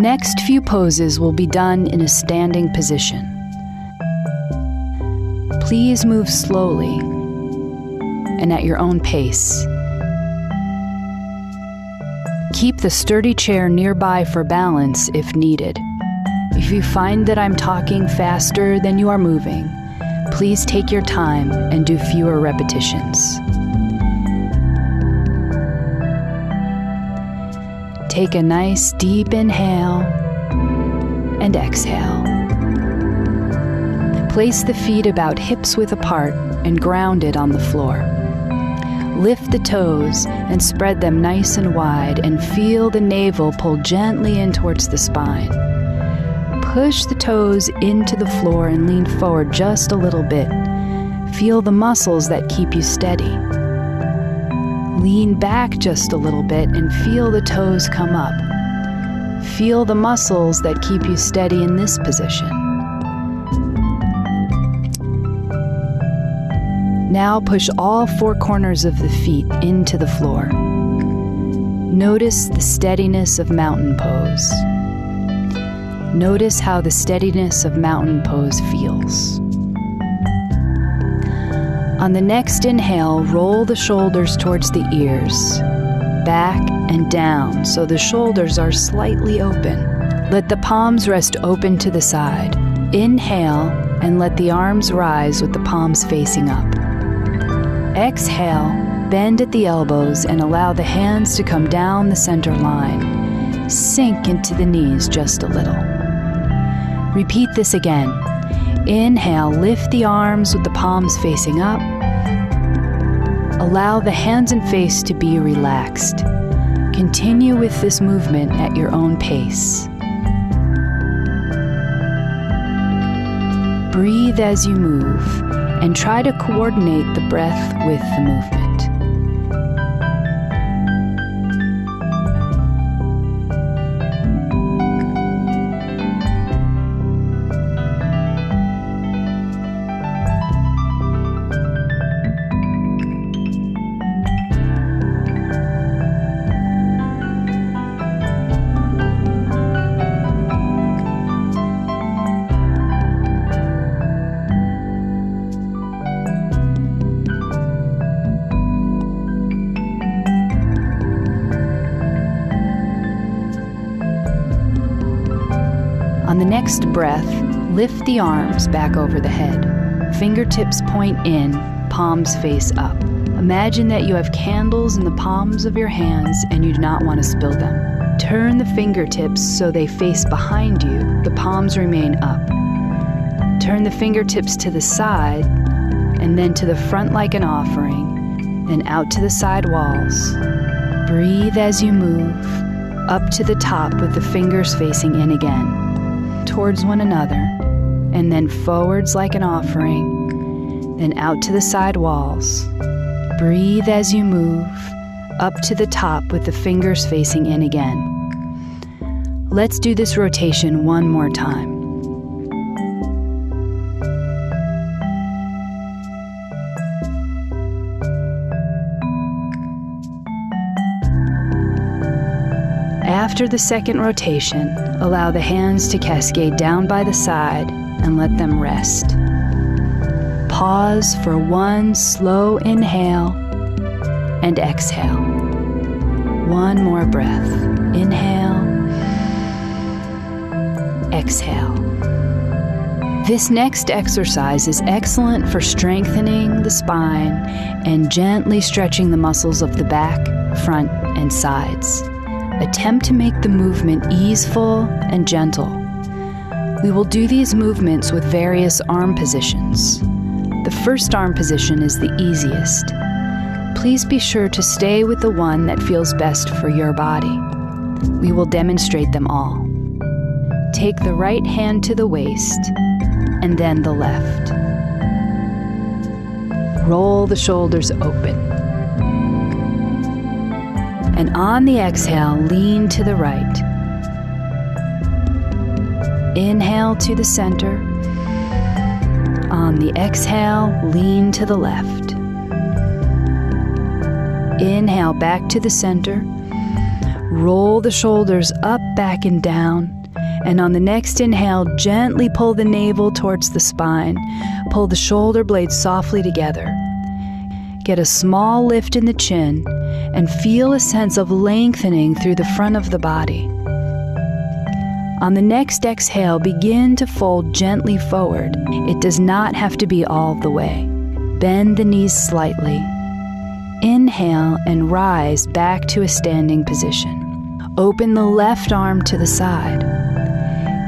next few poses will be done in a standing position. Please move slowly and at your own pace. Keep the sturdy chair nearby for balance if needed. If you find that I'm talking faster than you are moving, please take your time and do fewer repetitions. Take a nice deep inhale and exhale. Place the feet about hips-width apart and grounded on the floor. Lift the toes and spread them nice and wide, and feel the navel pull gently in towards the spine. Push the toes into the floor and lean forward just a little bit. Feel the muscles that keep you steady. Lean back just a little bit and feel the toes come up. Feel the muscles that keep you steady in this position. Now push all four corners of the feet into the floor. Notice the steadiness of mountain pose. Notice how the steadiness of mountain pose feels. On the next inhale, roll the shoulders towards the ears, back and down so the shoulders are slightly open. Let the palms rest open to the side. Inhale and let the arms rise with the palms facing up. Exhale, bend at the elbows and allow the hands to come down the center line. Sink into the knees just a little. Repeat this again. Inhale, lift the arms with the palms facing up. Allow the hands and face to be relaxed. Continue with this movement at your own pace. Breathe as you move, and try to coordinate the breath with the movement. On the next breath, lift the arms back over the head. Fingertips point in, palms face up. Imagine that you have candles in the palms of your hands and you do not want to spill them. Turn the fingertips so they face behind you. The palms remain up. Turn the fingertips to the side and then to the front like an offering, then out to the side walls. Breathe as you move, up to the top with the fingers facing in again, towards one another, and then forwards like an offering, then out to the side walls. Breathe as you move, up to the top with the fingers facing in again. Let's do this rotation one more time. After the second rotation, allow the hands to cascade down by the side and let them rest. Pause for one slow inhale and exhale. One more breath. Inhale, exhale. This next exercise is excellent for strengthening the spine and gently stretching the muscles of the back, front, and sides. Attempt to make the movement easeful and gentle. We will do these movements with various arm positions. The first arm position is the easiest. Please be sure to stay with the one that feels best for your body. We will demonstrate them all. Take the right hand to the waist, and then the left. Roll the shoulders open. And on the exhale, lean to the right. Inhale to the center. On the exhale, lean to the left. Inhale back to the center. Roll the shoulders up, back, and down. And on the next inhale, gently pull the navel towards the spine. Pull the shoulder blades softly together. Get a small lift in the chin and feel a sense of lengthening through the front of the body. On the next exhale, begin to fold gently forward. It does not have to be all the way. Bend the knees slightly. Inhale and rise back to a standing position. Open the left arm to the side.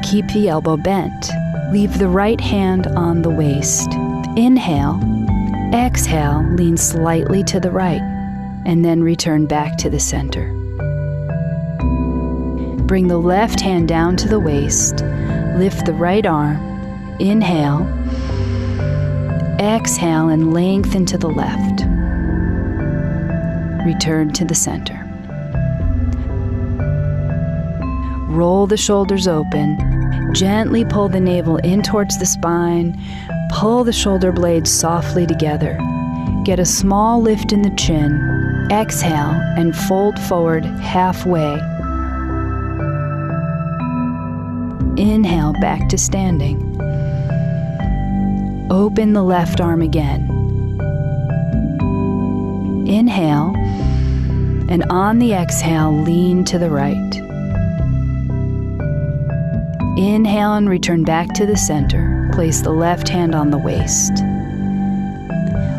Keep the elbow bent. Leave the right hand on the waist. Inhale. Exhale, lean slightly to the right, and then return back to the center. Bring the left hand down to the waist. Lift the right arm. Inhale. Exhale and lengthen to the left. Return to the center. Roll the shoulders open. Gently pull the navel in towards the spine. Pull the shoulder blades softly together. Get a small lift in the chin. Exhale and fold forward halfway. Inhale back to standing. Open the left arm again. Inhale, and on the exhale, lean to the right. Inhale and return back to the center. Place the left hand on the waist.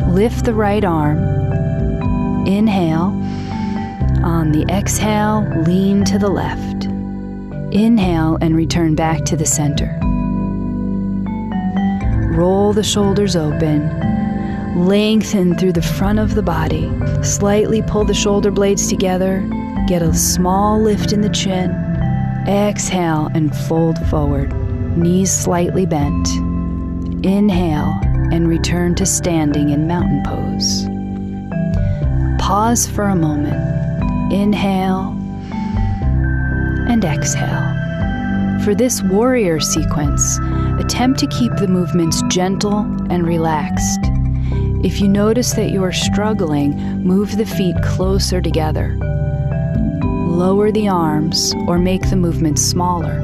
Lift the right arm. Inhale. On the exhale, lean to the left. Inhale and return back to the center. Roll the shoulders open. Lengthen through the front of the body. Slightly pull the shoulder blades together. Get a small lift in the chin. Exhale and fold forward. Knees slightly bent. Inhale and return to standing in mountain pose. Pause for a moment. Inhale and exhale. For this warrior sequence, attempt to keep the movements gentle and relaxed. If you notice that you are struggling, move the feet closer together. Lower the arms or make the movements smaller.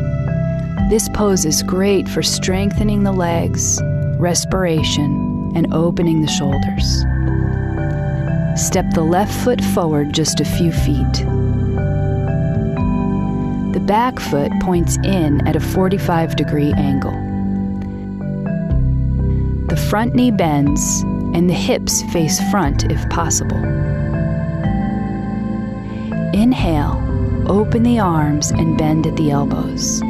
This pose is great for strengthening the legs, respiration, and opening the shoulders. Step the left foot forward just a few feet. The back foot points in at a 45-degree angle. The front knee bends and the hips face front if possible. Inhale, open the arms and bend at the elbows.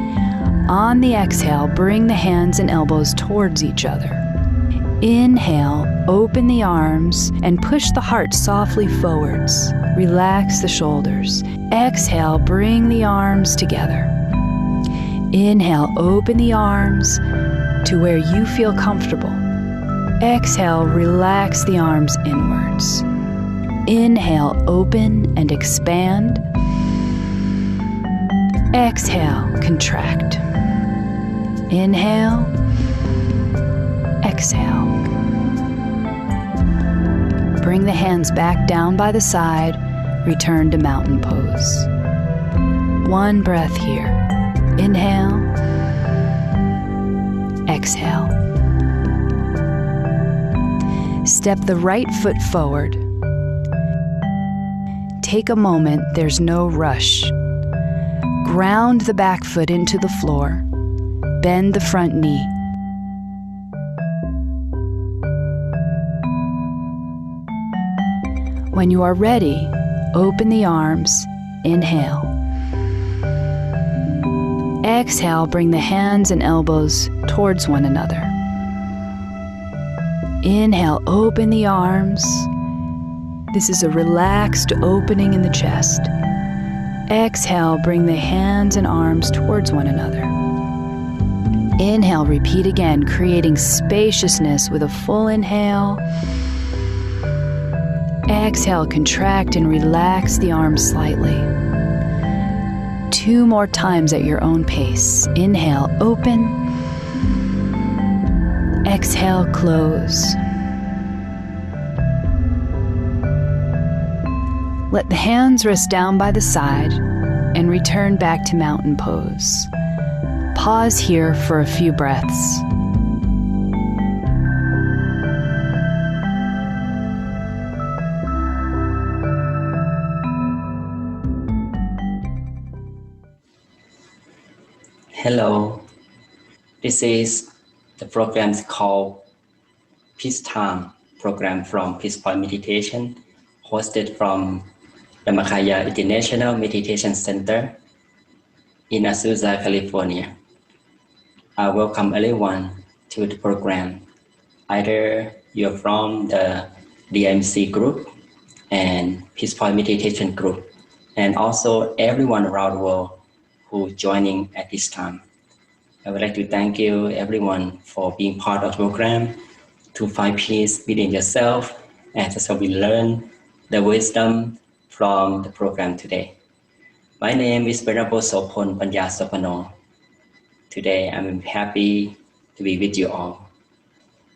On the exhale, bring the hands and elbows towards each other. Inhale, open the arms and push the heart softly forwards. Relax the shoulders. Exhale, bring the arms together. Inhale, open the arms to where you feel comfortable. Exhale, relax the arms inwards. Inhale, open and expand. Exhale, contract. Inhale, exhale. Bring the hands back down by the side. Return to mountain pose. One breath here. Inhale, exhale. Step the right foot forward. Take a moment, there's no rush. Ground the back foot into the floor. Bend the front knee. When you are ready, open the arms. Inhale. Exhale, bring the hands and elbows towards one another. Inhale, open the arms. This is a relaxed opening in the chest. Exhale, bring the hands and arms towards one another. Inhale, repeat again, creating spaciousness with a full inhale. Exhale, contract and relax the arms slightly. 2 more times at your own pace. Inhale, open. Exhale, close. Let the hands rest down by the side. and return back to mountain pose. Pause here for a few breaths. Hello, this is the program called Peace Time program from Peace Point Meditation, hosted from Dhammakaya International Meditation Center in Azusa, California. I welcome everyone to the program. Either you're from the DMC group and Peace Point Meditation group, and also everyone around the world who's joining at this time. I would like to thank you everyone for being part of the program to find peace within yourself, and so we learn the wisdom from the program today. My name is Venerable Sophon Panyasopanoe. Today I'm happy to be with you all.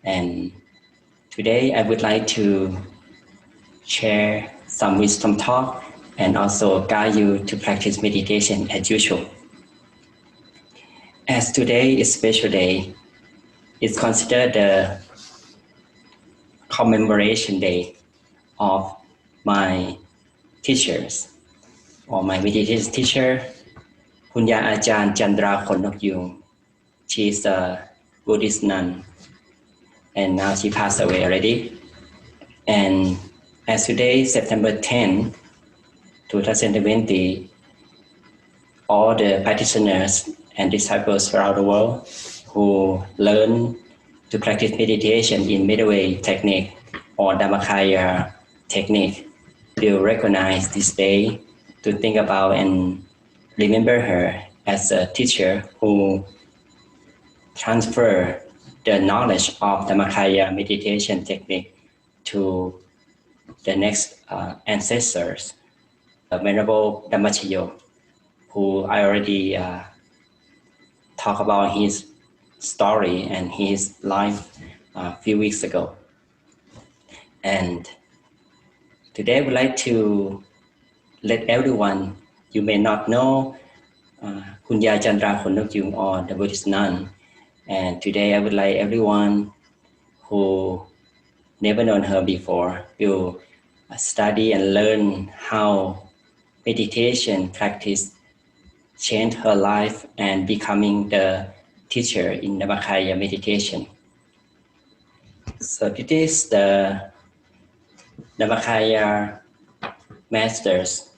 And today I would like to share some wisdom talk and also guide you to practice meditation as usual. As today is a special day, it's considered the commemoration day of my teachers, or my meditation teacher, Kunyay Chandra Konnokyoong. She's a Buddhist nun, and now she passed away already. And as today, September 10, 2020, all the practitioners and disciples around the world who learn to practice meditation in middle-way technique or Dhammakaya technique will recognize this day to think about and remember her as a teacher who transferred the knowledge of Dhammakaya meditation technique to the next ancestors, Venerable Dhammakaya, who I already talked about his story and his life a few weeks ago. And today I would like to let everyone, you may not know Kunyay Chandra Konnokyoong or the Buddhist nun. And today I would like everyone who never known her before will study and learn how meditation practice changed her life and becoming the teacher in Dhammakaya meditation. So this is the Dhammakaya masters,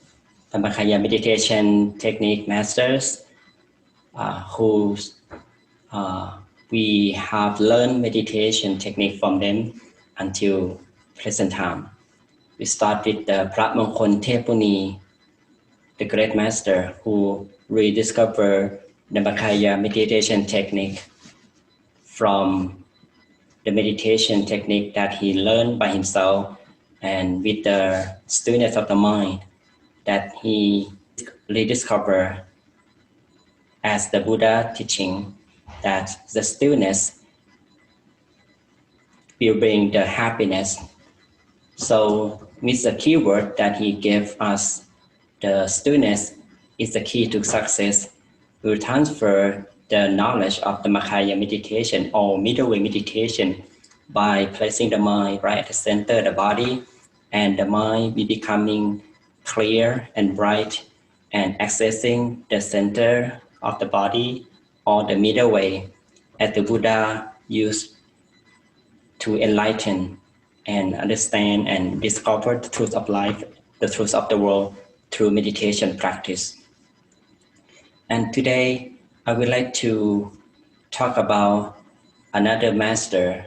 Dhammakaya meditation technique masters, who we have learned meditation technique from them until present time. We start with the Pramukon Tepuni, the great master who rediscovered the Dhammakaya meditation technique from the meditation technique that he learned by himself and with the stillness of the mind that he rediscovered as the Buddha teaching that the stillness will bring the happiness. So with the keyword that he gave us, the stillness is the key to success. We will transfer the knowledge of the Dhammakaya meditation or middle way meditation by placing the mind right at the center of the body, and the mind will becoming clear and bright and accessing the center of the body or the middle way as the Buddha used to enlighten and understand and discover the truth of life, the truth of the world through meditation practice. And today I would like to talk about another master,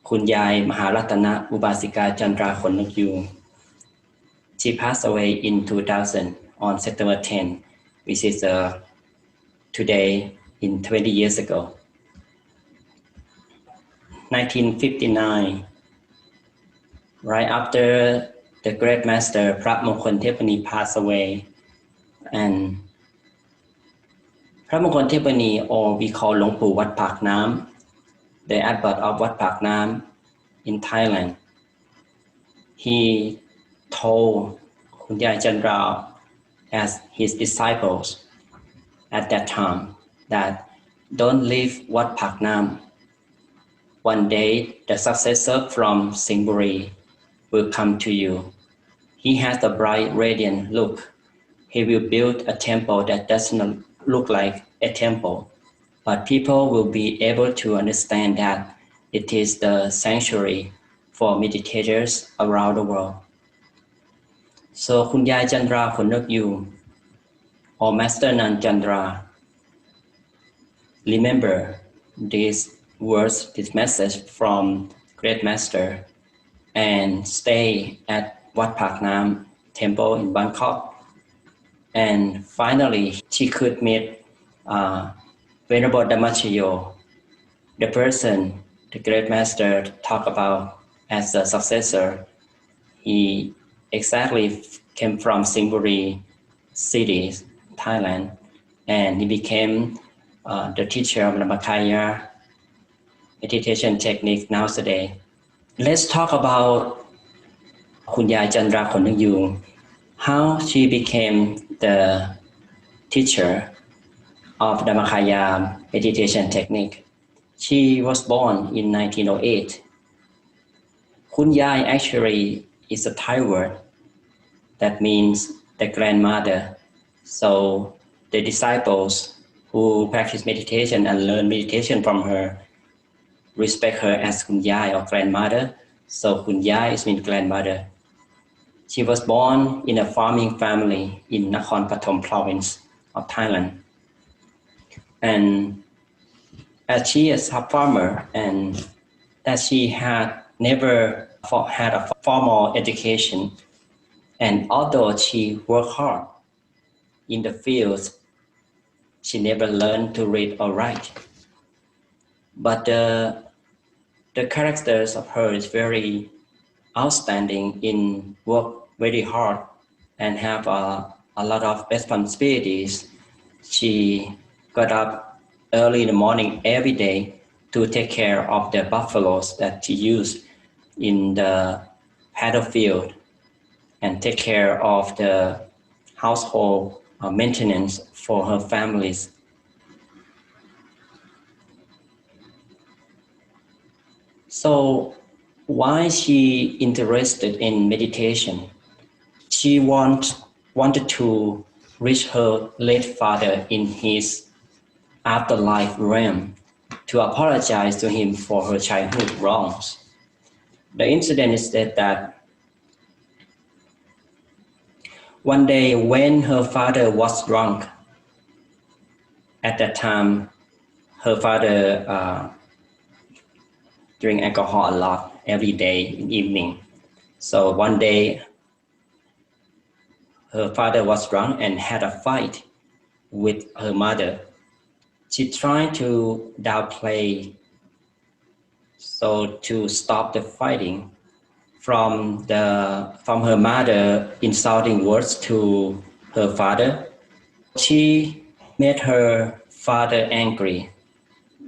Kunyay Maharatana Ubasika Chandra Konnokyoong. She passed away in 2000 on September 10, which is today in 20 years ago. 1959, right after the great master Pramukon Tepani passed away, and Pramukon Tepani, or we call Lung Pu Wat Phra Dhammakaya, the abbot of Wat Phra Dhammakaya in Thailand, he told Kunyay Chandra as his disciples at that time that don't leave Wat Phra Dhammakaya. One day the successor from Singapore will come to you. He has a bright, radiant look. He will build a temple that doesn't look like a temple, but people will be able to understand that it is the sanctuary for meditators around the world. So Kunyay Chandra Konnokyoong, or Master Nan Chandra, remember these words, this message from Great Master, and stay at Wat Phra Dhammakaya Temple in Bangkok. And finally, she could meet Venerable Dhammakaya, the person the Great Master talked about as a successor. He exactly came from Singapore city, Thailand, and he became the teacher of Dhammakaya meditation technique nowadays. Let's talk about Kunyay Chandra Konnokyoong, how she became the teacher of Dhammakaya meditation technique. She was born in 1908. Kunyay actually is a Thai word that means the grandmother. So the disciples who practice meditation and learn meditation from her respect her as Kunyay or grandmother. So Kunyay means grandmother. She was born in a farming family in Nakhon Pathom province of Thailand. And as she is a farmer and that she had never had a formal education, and although she worked hard in the fields, she never learned to read or write. But the characters of her is very outstanding in work very hard and have a lot of responsibilities. She got up early in the morning every day to take care of the buffaloes that she used in the paddock field and take care of the household maintenance for her families. So why she interested in meditation? She wanted to reach her late father in his afterlife realm to apologize to him for her childhood wrongs. The incident is that one day when her father was drunk, at that time her father drink alcohol a lot every day in evening. So one day her father was drunk and had a fight with her mother. She tried to downplay so to stop the fighting from her mother insulting words to her father. She made her father angry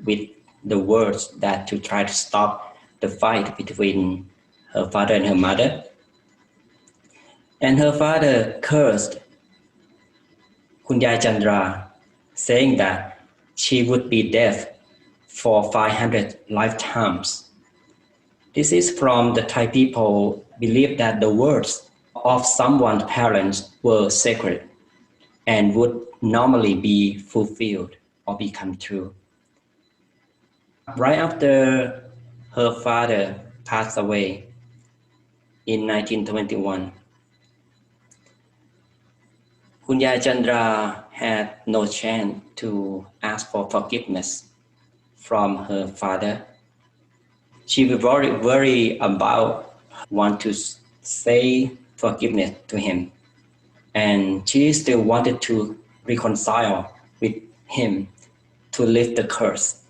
with the words that to try to stop the fight between her father and her mother. And her father cursed Kunyay Chandra, saying that she would be deaf for 500 lifetimes. This is from the Thai people believe that the words of someone's parents were sacred and would normally be fulfilled or become true. Right after her father passed away in 1921, Kunyay Chandra had no chance to ask for forgiveness from her father. She was very worried about want to say forgiveness to him. And she still wanted to reconcile with him to lift the curse.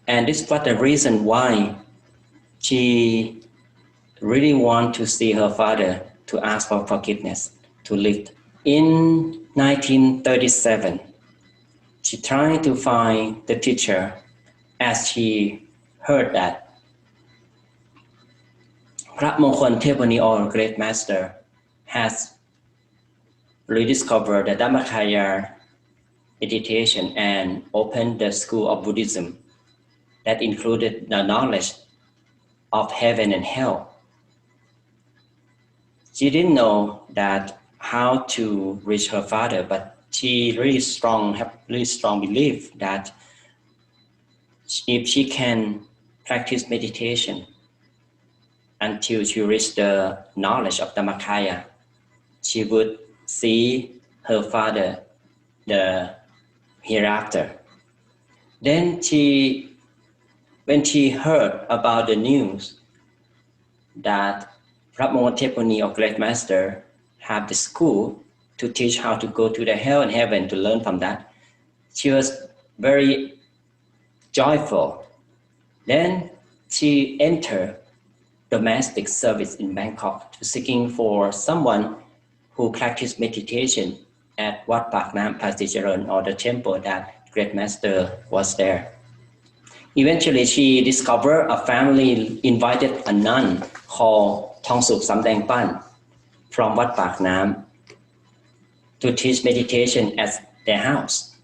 And this was the reason why she really wanted to see her father to ask for forgiveness, to lift. In 1937, she tried to find the teacher as she heard that Prat Mongkol Thepani or Great Master has rediscovered the Dhammakaya meditation and opened the school of Buddhism that included the knowledge of heaven and hell. She didn't know that how to reach her father, but she have really strong belief that if she can practice meditation until she reached the knowledge of Dhammakaya, she would see her father the hereafter. Then when she heard about the news that Prabhupada or Great Master have the school to teach how to go to the hell and heaven to learn from that, she was very joyful. Then she entered domestic service in Bangkok, seeking for someone who practiced meditation at Wat Phra Dhammakaya or the temple that Great Master was there. Eventually, she discovered a family invited a nun called Thongsup Samdang Pan from Wat Phra Dhammakaya to teach meditation at their house.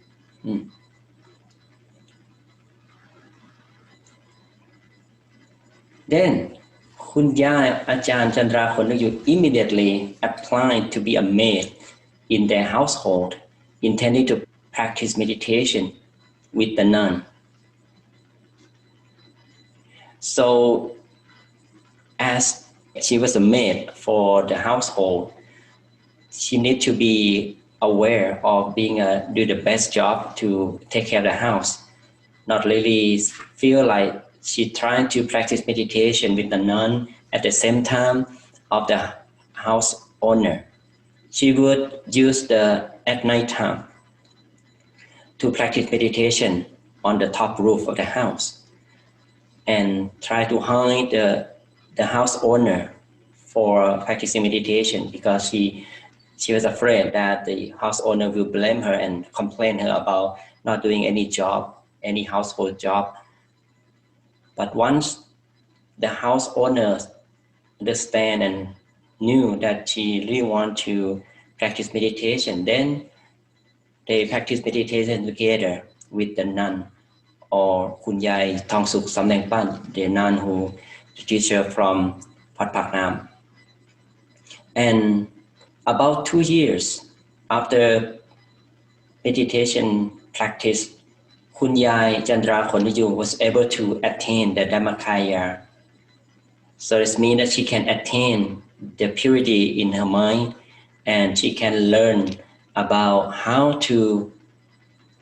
Then, Kunyay Chandra Konnokyoong immediately applied to be a maid in their household, intending to practice meditation with the nun. So, as she was a maid for the household, she needed to be aware of do the best job to take care of the house. Not really feel like she trying to practice meditation with the nun at the same time of the house owner. She would use at night time to practice meditation on the top roof of the house and try to hide the house owner for practicing meditation, because she was afraid that the house owner will blame her and complain her about not doing any job, any household job. But once the house owner understand and knew that she really want to practice meditation, then they practice meditation together with the nun or Kunyay Thongsup Samdang Pan, the nun who the teacher from Wat Phra Dhammakaya. And about 2 years after meditation practice, Kunyay Chandra Konnokyoong was able to attain the Dhammakaya. So it means that she can attain the purity in her mind, and she can learn about how to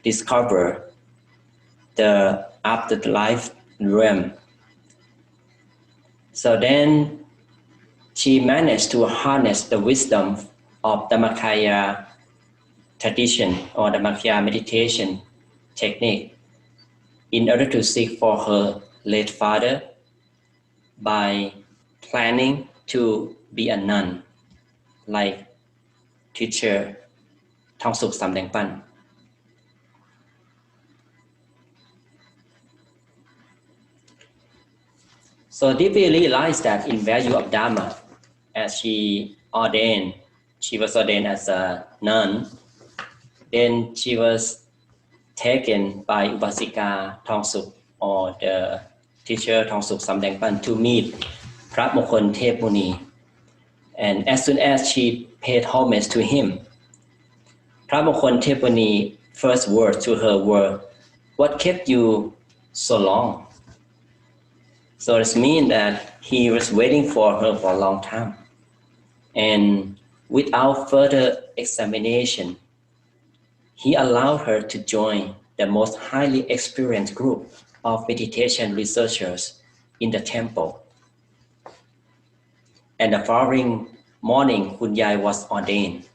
discover the afterlife realm. So then she managed to harness the wisdom of Dhammakaya tradition or Dhammakaya meditation technique in order to seek for her late father by planning to be a nun like teacher Thongsup Samdang Pan. So deeply realized that in value of Dharma, as she was ordained as a nun, then she was taken by Upasika Thongsup or the teacher Thongsup Samdang Pan to meet Prabhupada Thep Muni. And as soon as she paid homage to him, Prabhupada Thep Muni first words to her were, "What kept you so long?" So it means that he was waiting for her for a long time. And without further examination, he allowed her to join the most highly experienced group of meditation researchers in the temple. And the following morning, Kunyay was ordained.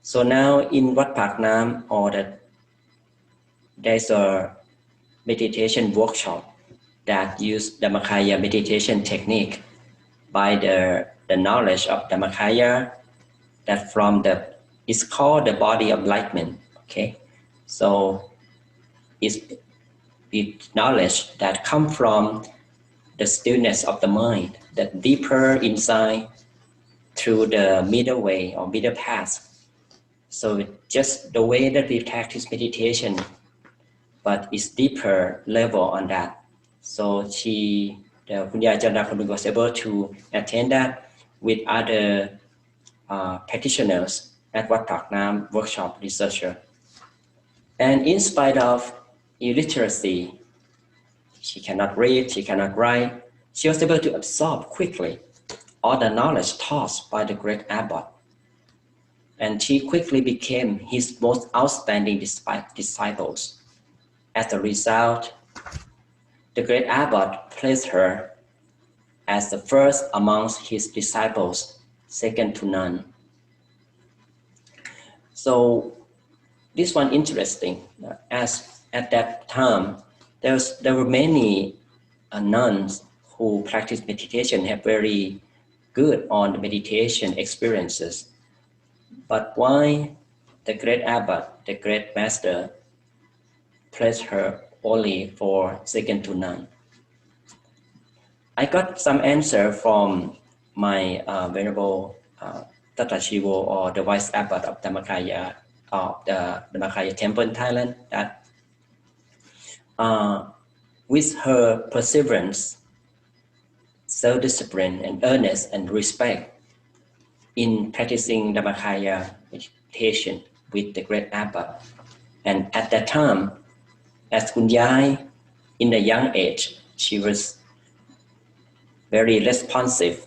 So now in Wat Phra Dhammakaya, there's a meditation workshop that use Dhammakaya meditation technique by the knowledge of Dhammakaya that it's called the body of enlightenment. Okay, so it's knowledge that come from the stillness of the mind, that deeper inside through the middle way or middle path. So just the way that we practice meditation, but it's deeper level on that. So the Kunyay Chandra Konnokyoong was able to attain that with other practitioners at Wat Phra Dhammakaya workshop researcher. And in spite of illiteracy, she cannot read, she cannot write, she was able to absorb quickly all the knowledge taught by the great abbot. And she quickly became his most outstanding disciples. As a result, the great abbot placed her as the first amongst his disciples, second to none. So this one interesting, as at that time, there were many nuns who practice meditation, have very good on the meditation experiences. But why the great abbot, the great master, placed her only for second to none? I got some answer from my Venerable Tathachiro, or the Vice Abbot of Dhammakaya, of the Dhammakaya Temple in Thailand, that with her perseverance, self-discipline, and earnest and respect in practicing Dhammakaya meditation with the great abbot. And at that time, as Kunyay, in the young age, she was very responsible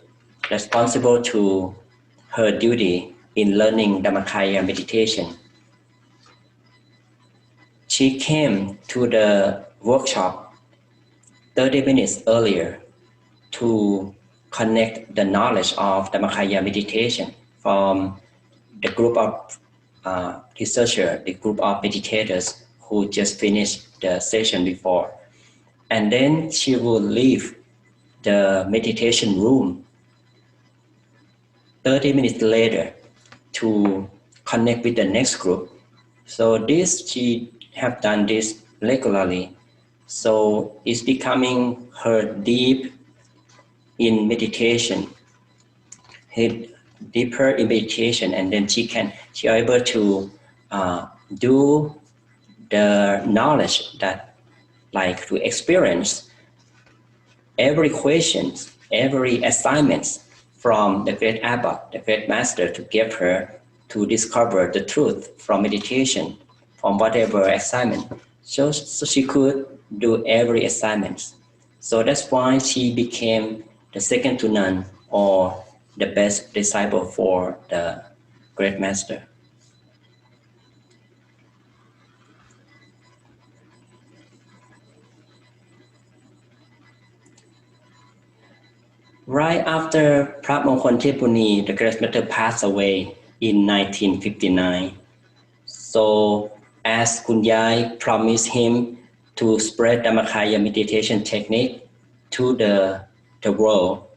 to her duty in learning Dhammakaya meditation. She came to the workshop 30 minutes earlier to connect the knowledge of Dhammakaya meditation from the group of researchers, the group of meditators who just finished the session before. And then she will leave the meditation room 30 minutes later to connect with the next group. So this, she have done this regularly. So it's becoming her deep in meditation, deeper in meditation, and then she able to do the knowledge that, like, to experience every question, every assignment from the great abbot, the great master, to give her to discover the truth from meditation, from whatever assignment. So she could do every assignment. So that's why she became the second to none, or the best disciple for the great master. Right after Phra Mongkol, the great master passed away in 1959. So as Kunyay promised him to spread Dhammakaya meditation technique to the world,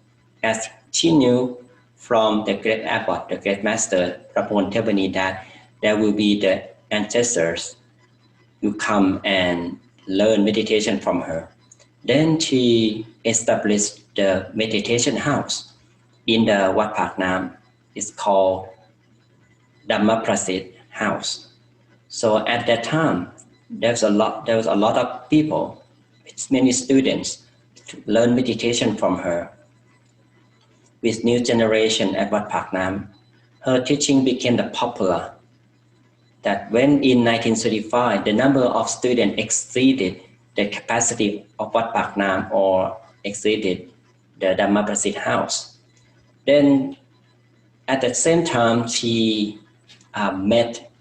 as she knew from the great abbot, the great master, Phra Mongkol, that there will be the ancestors who come and learn meditation from her. Then she established the meditation house in the Wat Phra Dhammakaya. It's called Dhammaprasit House. So at that time, there was a lot of people, many students, to learn meditation from her. With new generation at Wat Phra Dhammakaya, her teaching became popular. That when in 1935, the number of students exceeded the capacity of Wat Phra Dhammakaya, or exceeded the Dhammaprasit House. Then at the same time, she met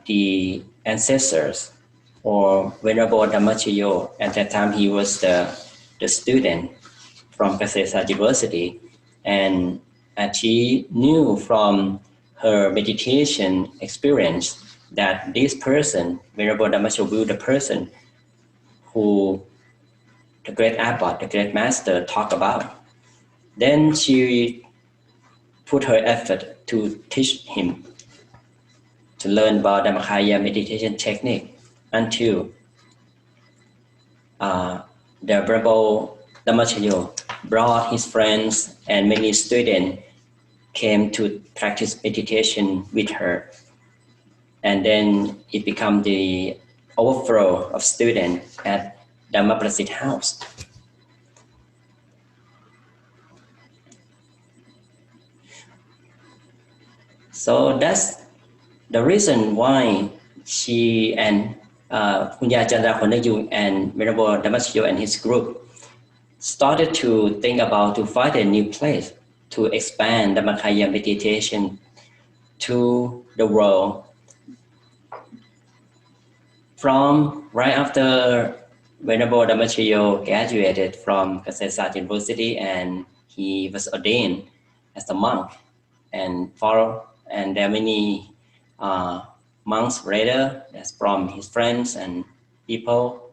the ancestors, or Venerable Dhammakaya. At that time, he was the student from Kasesa University, and she knew from her meditation experience that this person, Venerable Dhammakaya, the person who the great abbot, the great master, talked about. Then she put her effort to teach him to learn about Dhammakaya meditation technique, until the Venerable Dhammakaya brought his friends and many students came to practice meditation with her. And then it became the overflow of students at Dhammaprasit house. So that's the reason why she and Kunyay Chandra Konnokyoong and Venerable Dhammakaya and his group started to think about to find a new place to expand Dhammakaya meditation to the world. From right after Venerable Dhammakaya graduated from Kasetsat University and he was ordained as a monk, and there are many months later, that's from his friends and people,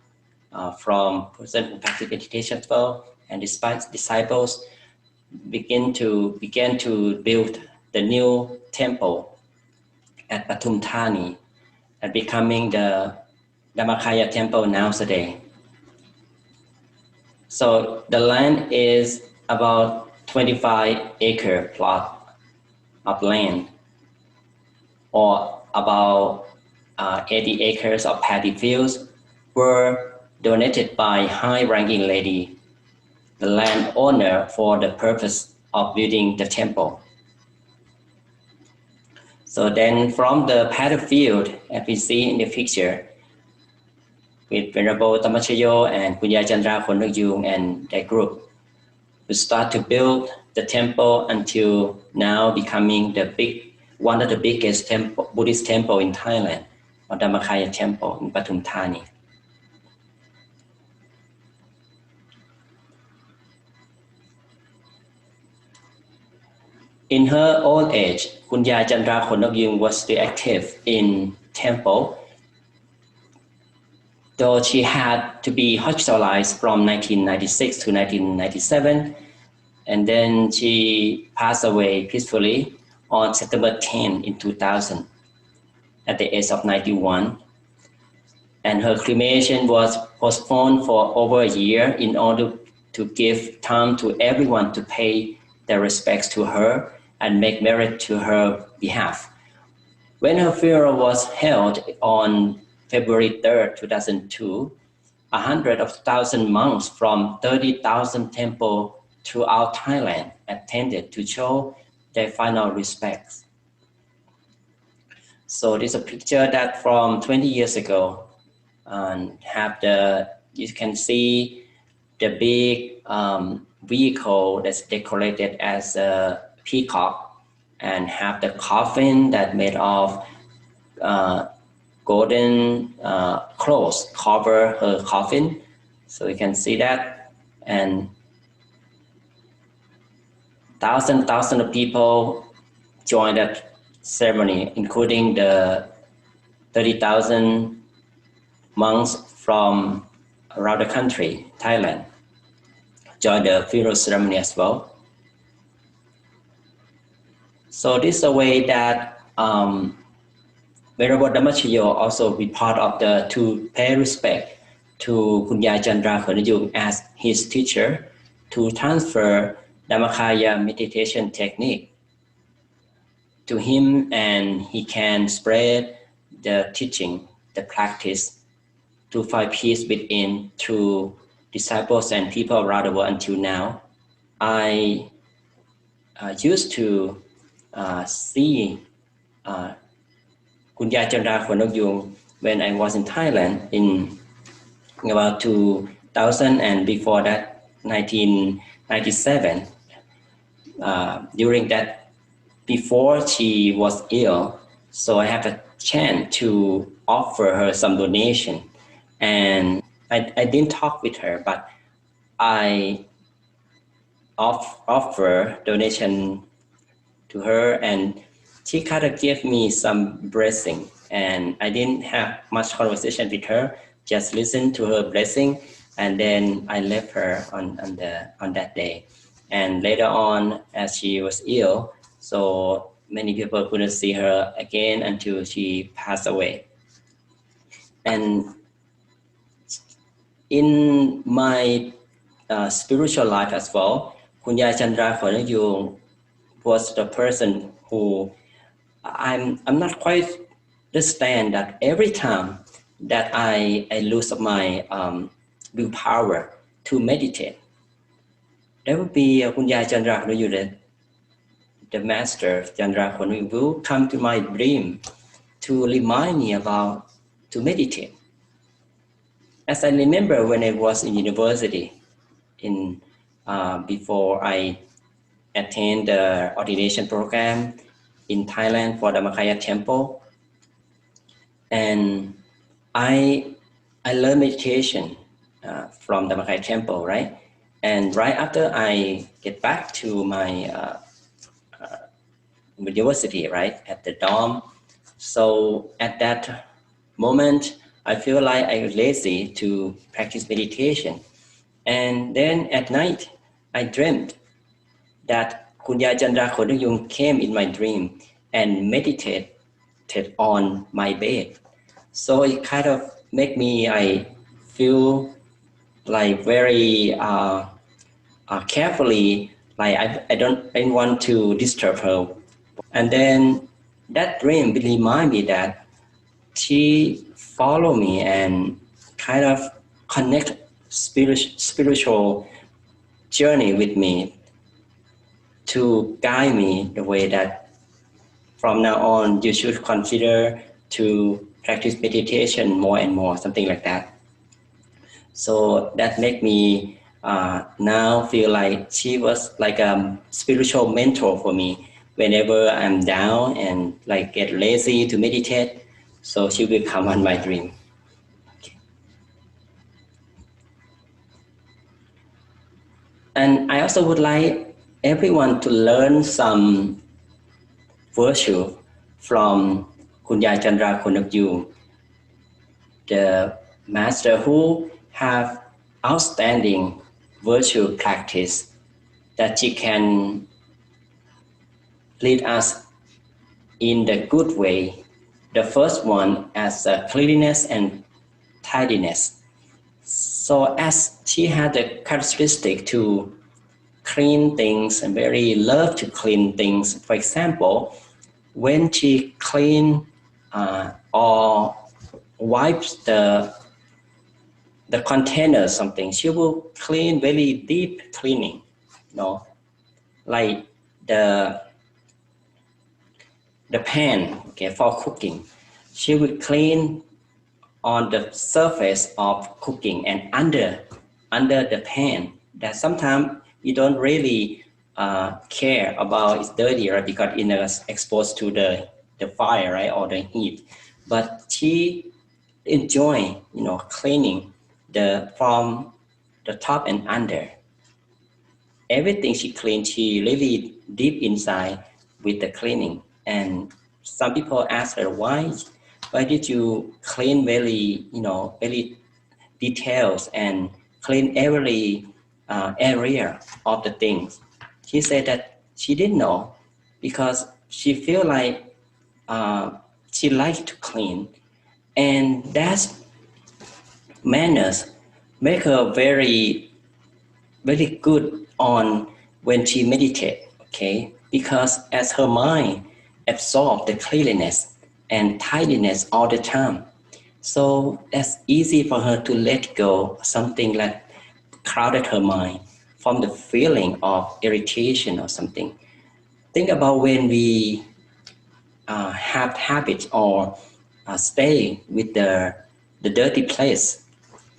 from person who practice meditation as well, and disciples began to build the new temple at Pathum Thani, and becoming the Dhammakaya temple nowadays. So the land is about 25-acre plot of land, or about 80 acres of paddy fields were donated by high-ranking lady, the landowner, for the purpose of building the temple. So then from the paddy field, as we see in the picture, with Venerable Dhammakaya and Kunyay Chandra Konnokyoong and their group, we start to build the temple until now becoming one of the biggest Buddhist temple in Thailand, or Dhammakaya temple in Pathum Thani. In her old age, Kunyay Chandra Konnokyoong was still active in temple, though she had to be hospitalized from 1996 to 1997, and then she passed away peacefully on September 10 in 2000 at the age of 91. And her cremation was postponed for over a year in order to give time to everyone to pay their respects to her and make merit to her behalf. When her funeral was held on February 3rd, 2002, 100,000 monks from 30,000 temples throughout Thailand attended to show their final respects. So this is a picture that from 20 years ago, and you can see the big vehicle that's decorated as a peacock, and have the coffin that made of golden cloth cover her coffin. So you can see that, and thousands of people joined that ceremony, including the 30,000 monks from around the country, Thailand, joined the funeral ceremony as well. So this is a way that Venerable Dhammakaya also be part of to pay respect to Kunyay Chandra Konnokyoong as his teacher, to transfer Dhammakaya meditation technique to him, and he can spread the teaching, the practice, to find peace within through disciples and people around the world until now. I used to see Kunyay Chandra Konnokyoong when I was in Thailand in about 2000, and before that 1997. During that, before she was ill, so I have a chance to offer her some donation, and I didn't talk with her, but I offer donation to her, and she kind of gave me some blessing, and I didn't have much conversation with her, just listen to her blessing, and then I left her on that day. And later on, as she was ill, so many people couldn't see her again until she passed away. And in my spiritual life as well, Kunyay Chandra Konnokyoong was the person who I'm not quite understand that every time that I lose my willpower to meditate, there will be Kunyay Chandra Konnokyoong, the master Chandra Konnokyoong, will come to my dream to remind me about to meditate. As I remember when I was in university, in before I attained the ordination program in Thailand for Dhammakaya temple, and I learned meditation from Dhammakaya temple, right? And right after I get back to my university, right, at the dorm, so at that moment, I feel like I was lazy to practice meditation. And then at night, I dreamed that Kunyay Chandra Konnokyoong came in my dream and meditated on my bed. So it kind of make me, I feel like very carefully, like I don't want to disturb her. And then that dream remind me that she follow me and kind of connect spiritual journey with me to guide me the way that from now on you should consider to practice meditation more and more, something like that. So that make me now feel like she was like a spiritual mentor for me. Whenever I'm down and like get lazy to meditate, so she will come on my dream. Okay. And I also would like everyone to learn some virtue from Kunyay Chandra Konnokyoong, the master who have outstanding virtue practice that she can lead us in the good way. The first one as cleanliness and tidiness. So as she had the characteristic to clean things and very love to clean things. For example, when she clean or wipes the container or something, she will clean very deep cleaning, like the pan, okay, for cooking. She will clean on the surface of cooking and under the pan. That sometimes you don't really care about it's dirty, right? Because it's exposed to the fire, right, or the heat. But she enjoy, cleaning from the top and under. Everything she cleans, she really deep inside with the cleaning. And some people ask her, why did you clean very, very details and clean every area of the things? She said that she didn't know because she feel like she likes to clean, and that manners make her very, very good on when she meditate, okay? Because as her mind absorbs the cleanliness and tidiness all the time, so that's easy for her to let go something that crowded her mind from the feeling of irritation or something. Think about when we have habits or stay with the dirty place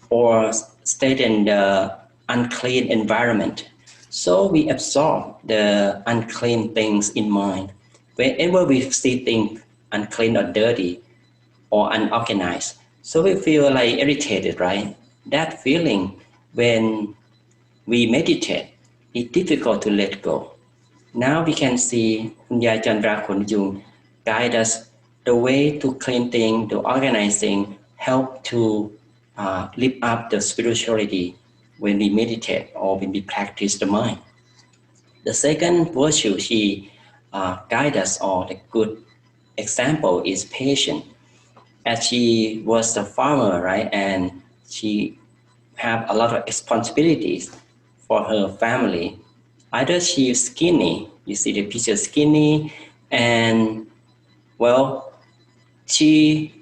or stay in the unclean environment. So we absorb the unclean things in mind. Whenever we see things unclean or dirty or unorganized, so we feel like irritated, right? That feeling when we meditate, it's difficult to let go. Now we can see Kunyay Chandra Konnokyoong guide us the way to clean things, to organize things, help to lift up the spirituality when we meditate or when we practice the mind. The second virtue she guide us, or the good example, is patience. As she was a farmer, right, and she have a lot of responsibilities for her family, Either she is skinny, you see the picture skinny, and well, she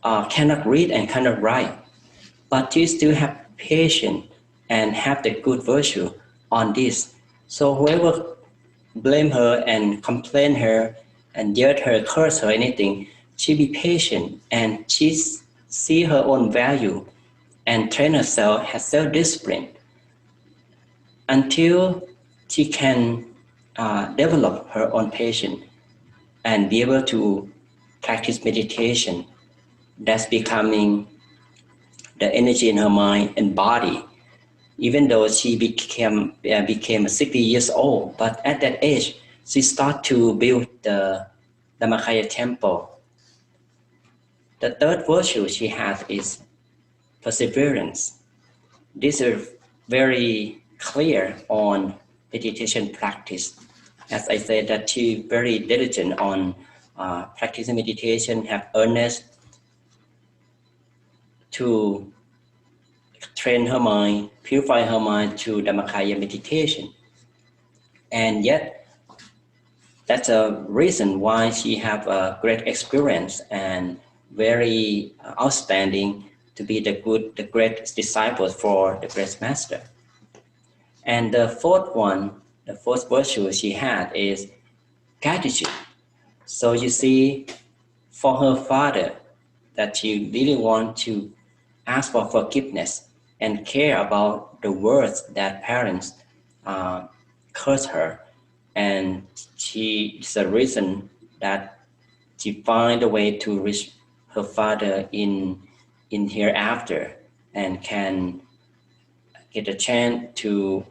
cannot read and cannot write, but she still have patience and have the good virtue on this. So whoever blame her and complain her and yell her, curse her, anything, she be patient and she see her own value and train herself, has self-discipline until she can develop her own patience and be able to practice meditation. That's becoming the energy in her mind and body. Even though she became 60 years old, but at that age, she started to build the Dhammakaya temple. The third virtue she has is perseverance. This is very clear on meditation practice. As I said, that she very diligent on practicing meditation, have earnest to train her mind, purify her mind through Dhammakaya meditation. And yet, that's a reason why she have a great experience and very outstanding to be the great disciple for the great master. And the fourth one, the fourth virtue she had is gratitude. So you see, for her father, that she really want to ask for forgiveness and care about the words that parents curse her. And she is the reason that she find a way to reach her father in hereafter and can get a chance to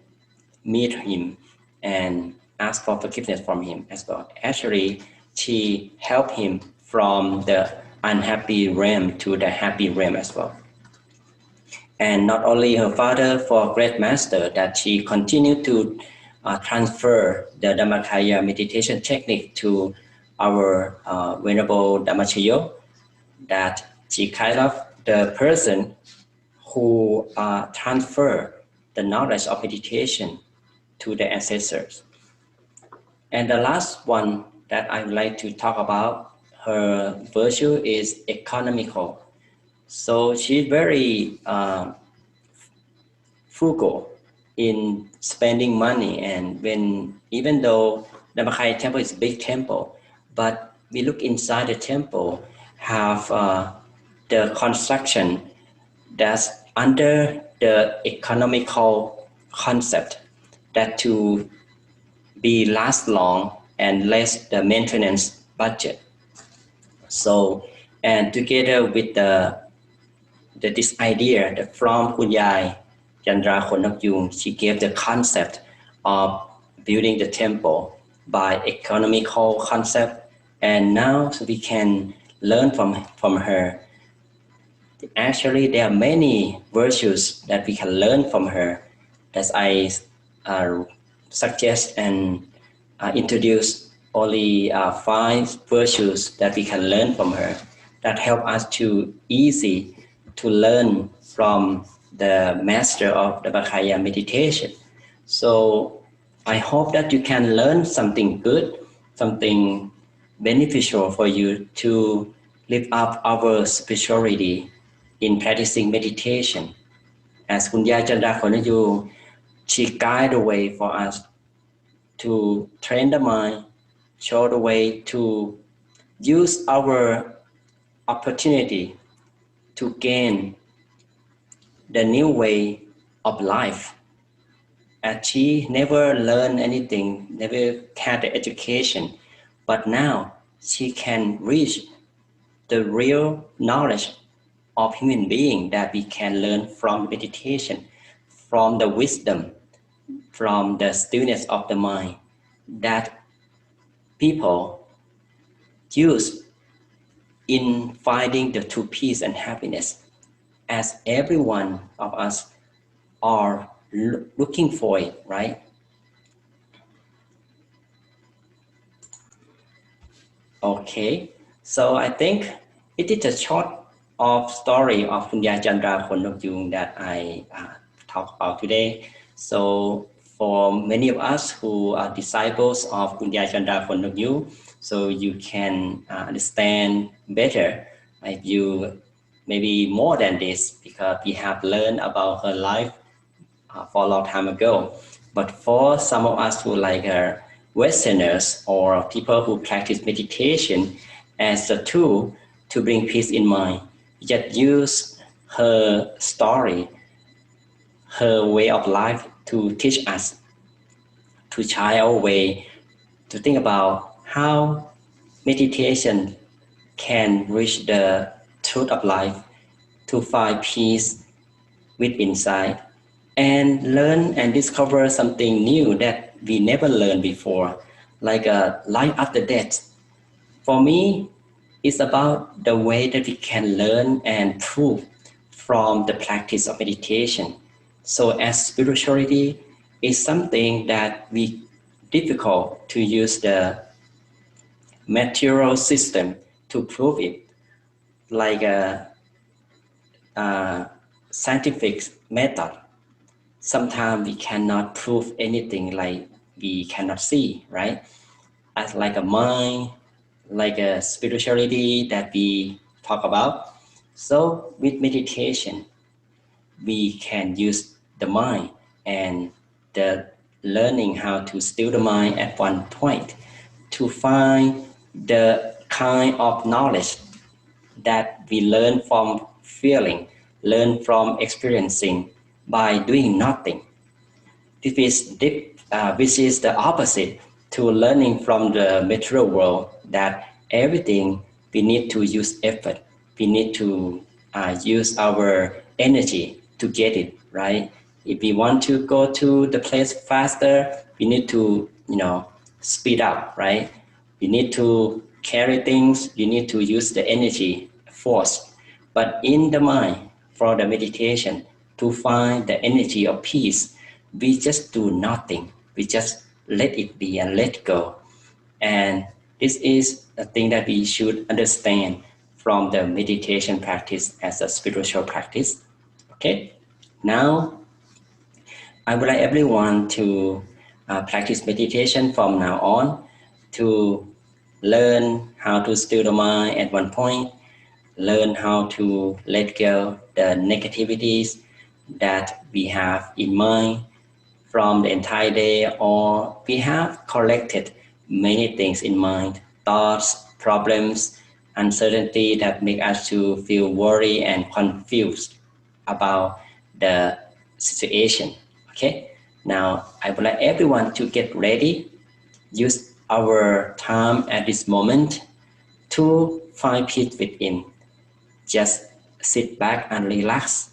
meet him and ask for forgiveness from him as well. Actually, she helped him from the unhappy realm to the happy realm as well. And not only her father, for great master, that she continued to transfer the Dhammakaya meditation technique to our Venerable Dhammakaya, that she kind of the person who transfer the knowledge of meditation to the ancestors. And the last one that I would like to talk about, her virtue is economical. So she's very frugal in spending money, and even though the Dhammakaya temple is a big temple, but we look inside the temple, have the construction that's under the economical concept, that to be last long and less the maintenance budget. So, and together with this idea that from Kunyay Chandra Konnokyoong, she gave the concept of building the temple by economical concept, and now so we can learn from her. Actually, there are many virtues that we can learn from her, as I suggest and introduce only 5 virtues that we can learn from her that help us to easy to learn from the master of the Dhammakaya meditation. So I hope that you can learn something good, something beneficial for you to lift up our spirituality in practicing meditation. As Kunyay Chandra Konnokyoong, she guides the way for us to train the mind, show the way to use our opportunity to gain the new way of life. And she never learned anything, never had the education, but now she can reach the real knowledge of human being that we can learn from meditation, from the wisdom, from the stillness of the mind that people use in finding the true peace and happiness, as every one of us are looking for it, right? Okay, so I think it is a short of story of Kunyay Chandra Konnokyoong that I talked about today. So for many of us who are disciples of Kunyay Chandra Konnokyoong, so you can understand better if you maybe more than this, because we have learned about her life for a long time ago. But for some of us who like Westerners or people who practice meditation as a tool to bring peace in mind, just use her story, her way of life to teach us, to try our way to think about how meditation can reach the truth of life, to find peace with inside, and learn and discover something new that we never learned before, like a life after death. For me, it's about the way that we can learn and prove from the practice of meditation. So as spirituality is something that we difficult to use the material system to prove it, like a scientific method. Sometimes we cannot prove anything like we cannot see, right? As like a mind, like a spirituality that we talk about. So with meditation, we can use the mind and the learning how to still the mind at one point to find the kind of knowledge that we learn from feeling, learn from experiencing by doing nothing. Which is the opposite to learning from the material world, that everything we need to use effort. We need to use our energy to get it, right? If we want to go to the place faster, we need to, speed up, right? We need to carry things, you need to use the energy, force. But in the mind, for the meditation, to find the energy of peace, we just do nothing. We just let it be and let go. And this is a thing that we should understand from the meditation practice as a spiritual practice. Okay, now I would like everyone to practice meditation from now on, to learn how to still the mind at one point, learn how to let go the negativities that we have in mind from the entire day, or we have collected many things in mind, thoughts, problems, uncertainty that make us to feel worried and confused about the situation. Okay, now I would like everyone to get ready, use our time at this moment to find peace within. Just sit back and relax.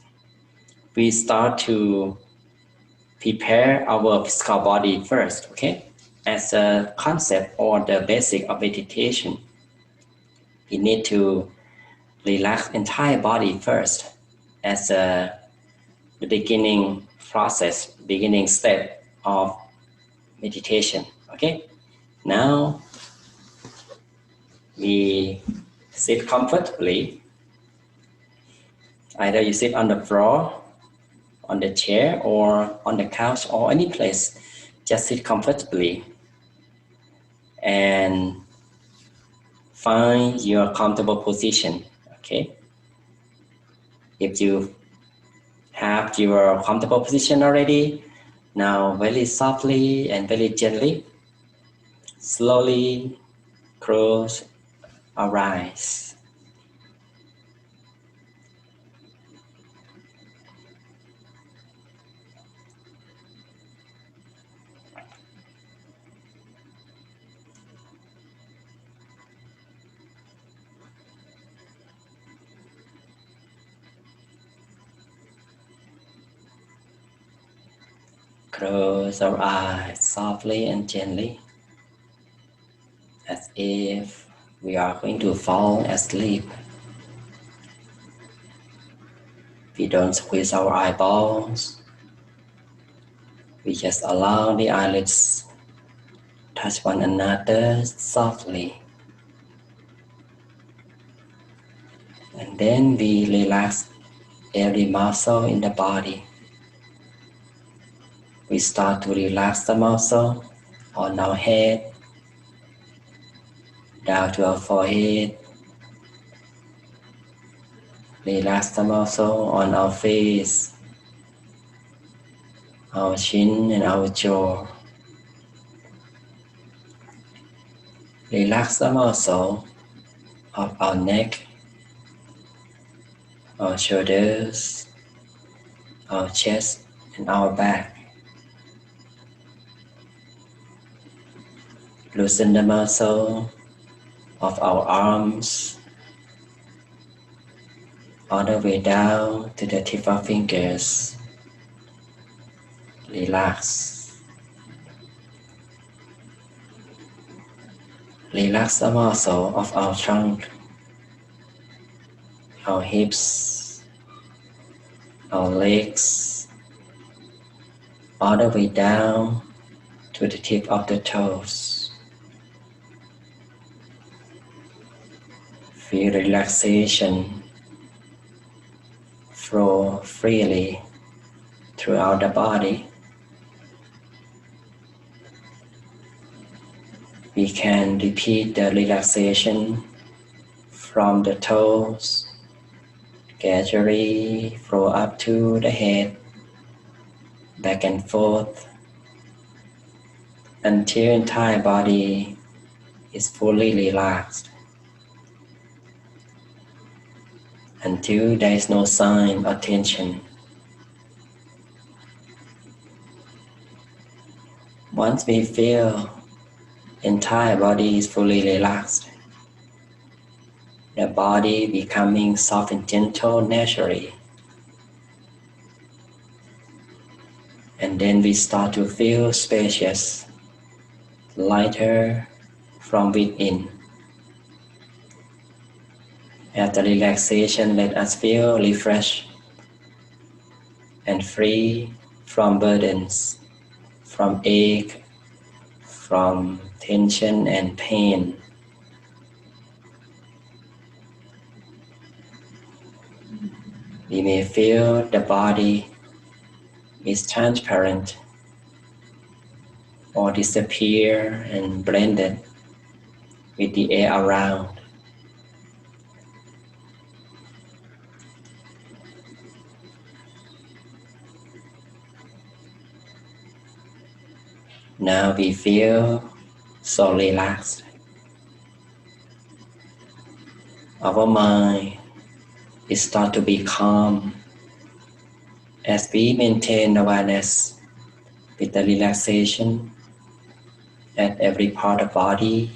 We start to prepare our physical body first, okay? As a concept or the basic of meditation, we need to relax entire body first as the beginning process, beginning step of meditation, okay? Now we sit comfortably. Either you sit on the floor, on the chair, or on the couch, or any place. Just sit comfortably and find your comfortable position. Okay, if you have your comfortable position already, now very softly and very gently, slowly close our eyes. Close our eyes softly and gently, as if we are going to fall asleep. We don't squeeze our eyeballs. We just allow the eyelids touch one another softly. And then we relax every muscle in the body. we start to relax the muscle on our head, down to our forehead. Relax the muscle on our face, our chin and our jaw. Relax the muscle of our neck, our shoulders, our chest and our back. Loosen the muscle of our arms all the way down to the tip of fingers. Relax. Relax the muscle of our trunk, our hips, our legs, all the way down to the tip of the toes. Feel relaxation flow freely throughout the body. We can repeat the relaxation from the toes, gradually flow up to the head, back and forth, until entire body is fully relaxed, until there is no sign or tension. Once we feel entire body is fully relaxed, the body becoming soft and gentle naturally. And then we start to feel spacious, lighter from within. After relaxation, let us feel refreshed and free from burdens, from ache, from tension and pain. We may feel the body is transparent or disappear and blended with the air around. Now we feel so relaxed. Our mind is start to be calm as we maintain awareness with the relaxation at every part of the body.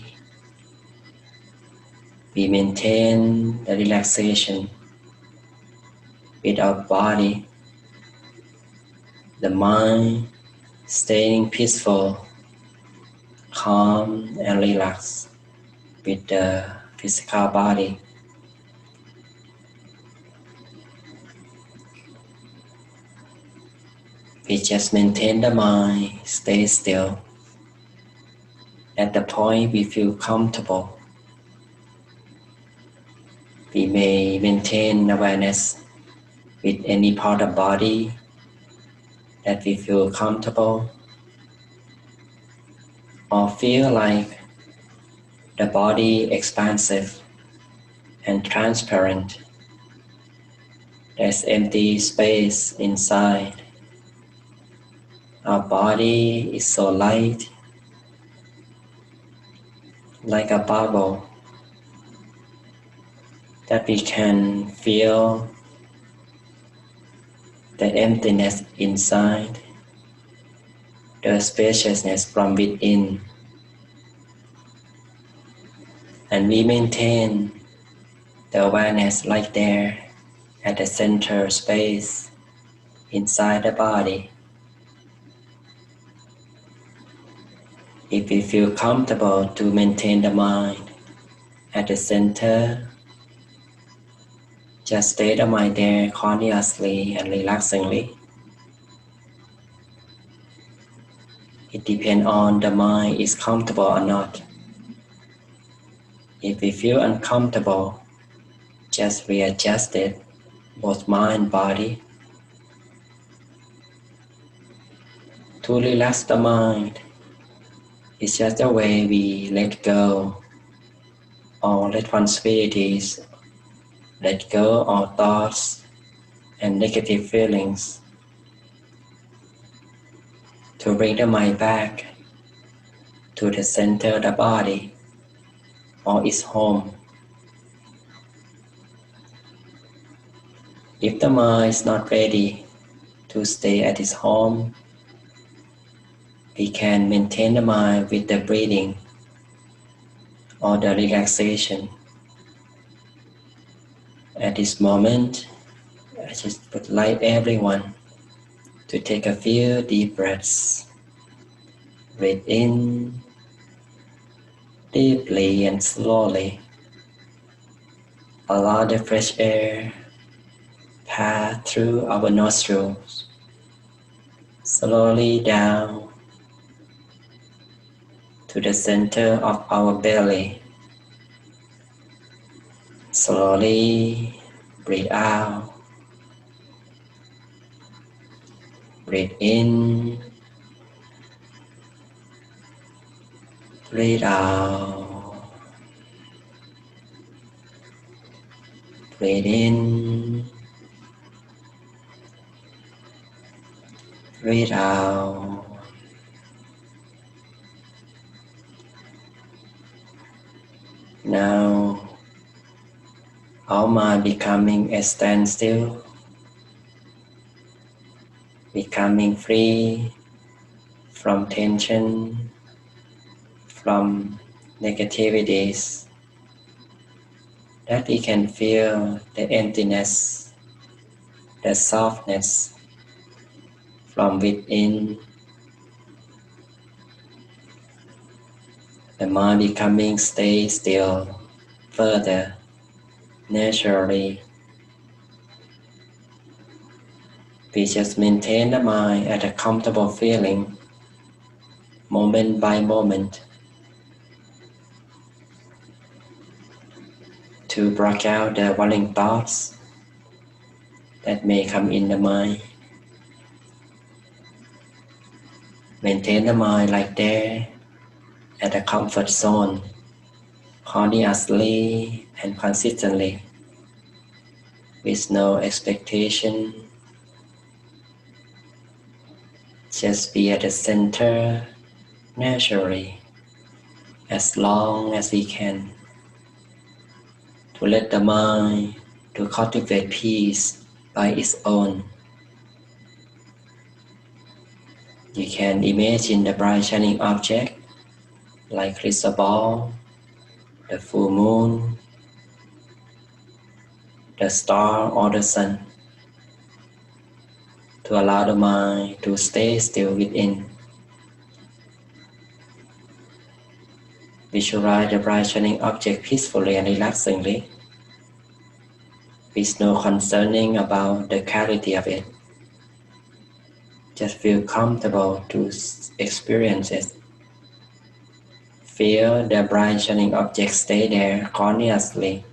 We maintain the relaxation with our body, the mind staying peaceful, calm and relaxed with the physical body. We just maintain the mind, stay still. At the point we feel comfortable, we may maintain awareness with any part of the body that we feel comfortable or feel like the body expansive and transparent. There's empty space inside. Our body is so light, like a bubble, that we can feel the emptiness inside, the spaciousness from within. And we maintain the awareness right there at the center space inside the body. If we feel comfortable to maintain the mind at the center, just stay the mind there consciously and relaxingly. It depends on the mind is comfortable or not. If we feel uncomfortable, just readjust it, both mind and body. To relax the mind is just a way we let go all responsibilities, let go all thoughts and negative feelings, to bring the mind back to the center of the body or its home. If the mind is not ready to stay at its home, we can maintain the mind with the breathing or the relaxation. At this moment, I just would like everyone to take a few deep breaths. Breathe in deeply and slowly. Allow the fresh air pass through our nostrils, slowly down to the center of our belly. Slowly breathe out. Breathe in. Breathe out. Breathe in. Breathe out. Now, our mind becoming a standstill, becoming free from tension, from negativities, that we can feel the emptiness, the softness from within. The mind becoming stay still further, naturally. We just maintain the mind at a comfortable feeling, moment by moment, to block out the worrying thoughts that may come in the mind. Maintain the mind like there at a comfort zone, continuously and consistently, with no expectation. Just be at the center naturally, as long as we can, to let the mind to cultivate peace by its own. You can imagine the bright shining object like crystal ball, the full moon, the star or the sun, to allow the mind to stay still within. Visualize the bright shining object peacefully and relaxingly, with no concerning about the quality of it. Just feel comfortable to experience it. Feel the bright shining object stay there continuously.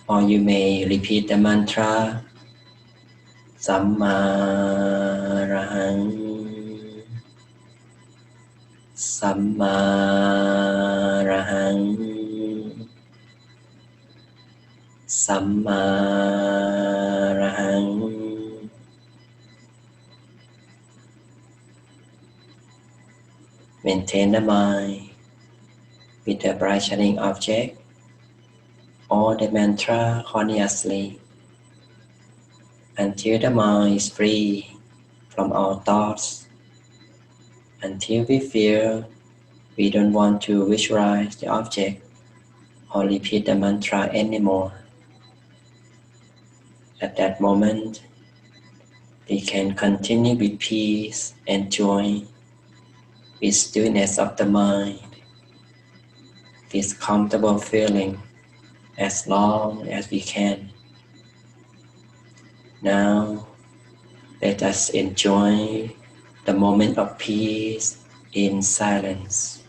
Or you may repeat the mantra Sammarahang, Sammarahang, Sammarahang. Maintain the mind with the bright shining object or the mantra continuously until the mind is free from all thoughts, until we feel we don't want to visualize the object or repeat the mantra anymore. At that moment, we can continue with peace and joy, with stillness of the mind, with comfortable feeling as long as we can. Now, let us enjoy the moment of peace in silence.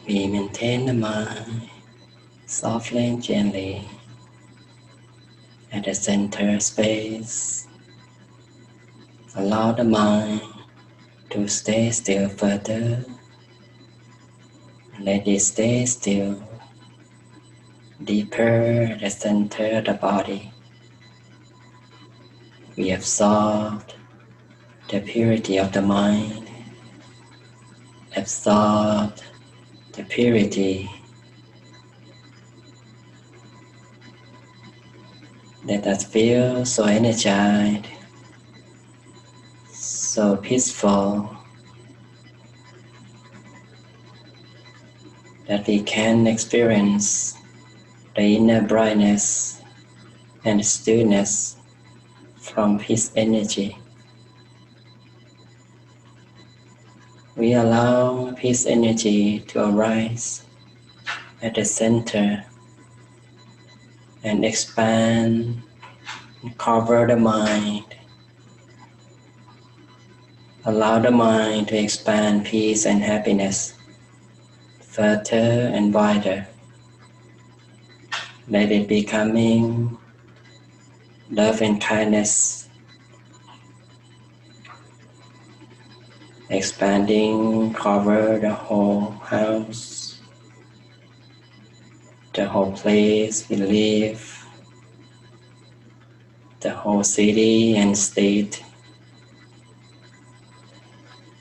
We maintain the mind softly and gently at the center space. Allow the mind to stay still further. Let it stay still deeper at the center of the body. We absorb the purity of the mind, absorb the purity. Let us feel so energized, so peaceful, that we can experience the inner brightness and stillness from His energy. We allow His energy to arise at the center and expand and cover the mind. Allow the mind to expand peace and happiness further and wider. Let it becoming love and kindness, expanding, cover the whole house, the whole place we live, the whole city and state.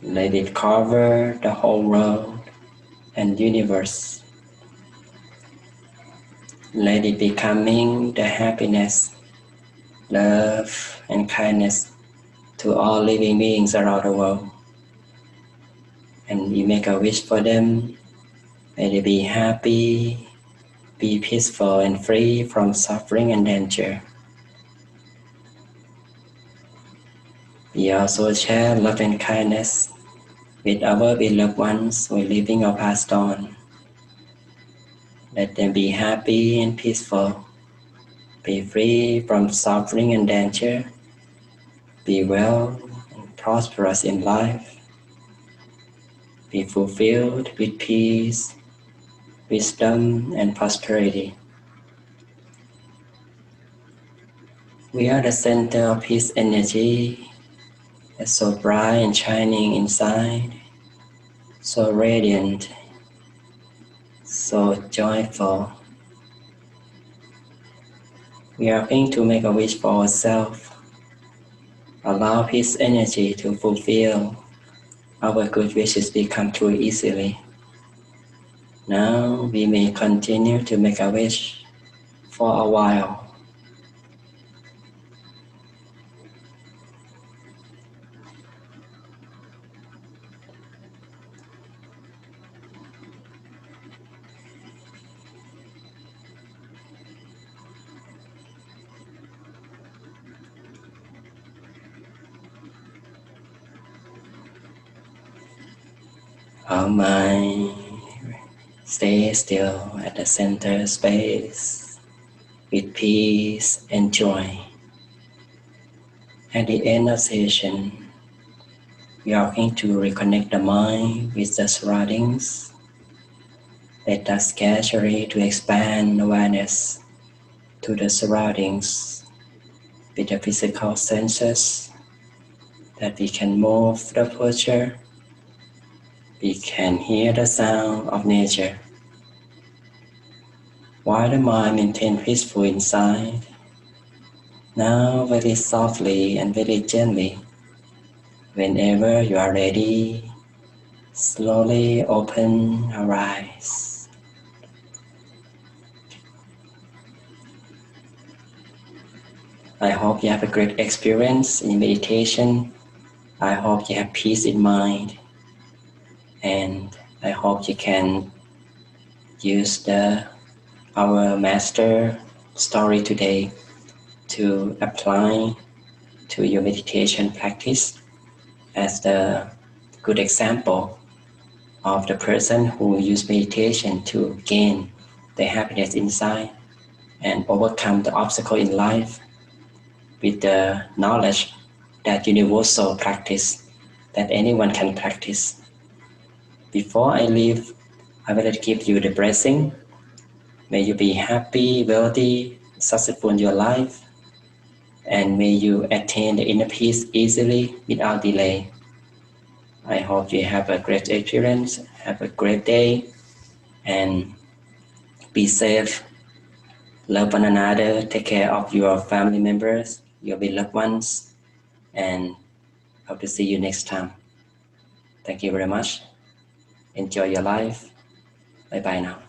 Let it cover the whole world and universe. Let it becoming the happiness, love and kindness to all living beings around the world. And we make a wish for them. May they be happy, be peaceful and free from suffering and danger. We also share love and kindness with our beloved ones who are living or passed on. Let them be happy and peaceful, be free from suffering and danger, be well and prosperous in life, be fulfilled with peace, wisdom and prosperity. We are the center of His energy, that's so bright and shining inside, so radiant, so joyful. We are going to make a wish for ourselves. Allow His energy to fulfill our good wishes become true easily. Now we may continue to make a wish for a while. Our mind stays still at the center space with peace and joy. At the end of session, we are going to reconnect the mind with the surroundings. Let us gradually to expand awareness to the surroundings with the physical senses, that we can move the posture. We can hear the sound of nature. While the mind maintains peaceful inside, now very softly and very gently, whenever you are ready, slowly open your eyes. I hope you have a great experience in meditation. I hope you have peace in mind. And I hope you can use our master story today to apply to your meditation practice as the good example of the person who used meditation to gain the happiness inside and overcome the obstacle in life with the knowledge that universal practice that anyone can practice. Before I leave I will give you the blessing. May you be happy, wealthy, successful in your life, and may you attain the inner peace easily without delay. I hope you have a great experience, have a great day, and be safe. Love one another, take care of your family members, your beloved ones, and hope to see you next time. Thank you very much. Enjoy your life. Bye bye now.